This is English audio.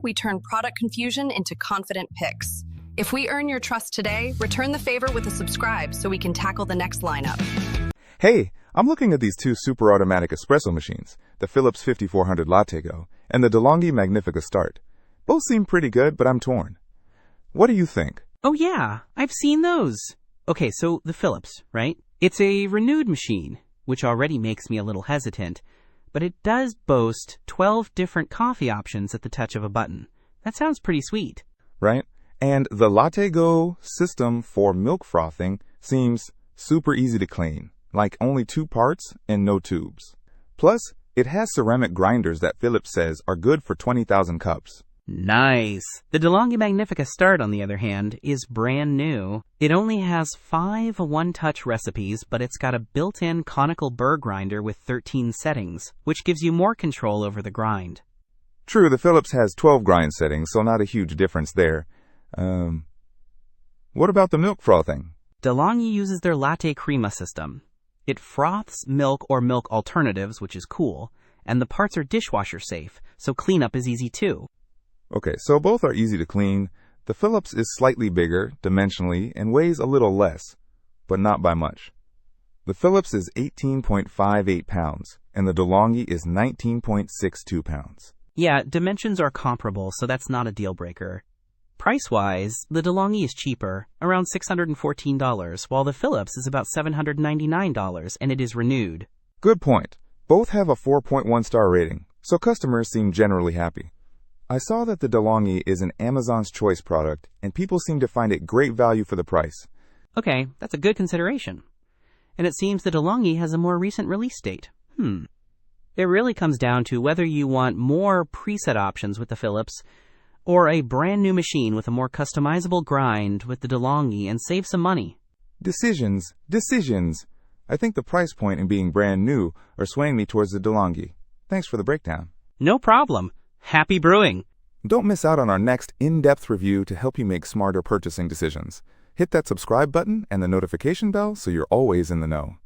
we turn product confusion into confident picks. If we earn your trust today, return the favor with a subscribe so we can tackle the next lineup. Hey, I'm looking at these two Super-Automatic Espresso Machines, the Philips 5400 LatteGo and the De'Longhi Magnifica Start. Both seem pretty good, but I'm torn. What do you think? Oh yeah, I've seen those. Okay, so the Philips, right? It's a renewed machine, which already makes me a little hesitant, but it does boast 12 different coffee options at the touch of a button. That sounds pretty sweet. Right? And the LatteGo system for milk frothing seems super easy to clean, like only 2 parts and no tubes. Plus, it has ceramic grinders that Philips says are good for 20,000 cups. Nice. The De'Longhi Magnifica Start, on the other hand, is brand new. It only has 5 one-touch recipes, but it's got a built-in conical burr grinder with 13 settings, which gives you more control over the grind. True, the Philips has 12 grind settings, so not a huge difference there. What about the milk frothing? De'Longhi uses their Latte Crema system. It froths milk or milk alternatives, which is cool, and the parts are dishwasher safe, so cleanup is easy too. Okay, so both are easy to clean. The Philips is slightly bigger, dimensionally, and weighs a little less, but not by much. The Philips is 18.58 pounds, and the De'Longhi is 19.62 pounds. Yeah, dimensions are comparable, so that's not a deal breaker. Price-wise, the De'Longhi is cheaper, around $614, while the Philips is about $799, and it is renewed. Good point. Both have a 4.1 star rating, so customers seem generally happy. I saw that the De'Longhi is an Amazon's Choice product, and people seem to find it great value for the price. Okay, that's a good consideration. And it seems the De'Longhi has a more recent release date. It really comes down to whether you want more preset options with the Philips, or a brand new machine with a more customizable grind with the De'Longhi and save some money. Decisions. I think the price point and being brand new are swaying me towards the De'Longhi. Thanks for the breakdown. No problem. Happy brewing! Don't miss out on our next in-depth review to help you make smarter purchasing decisions. Hit that subscribe button and the notification bell so you're always in the know.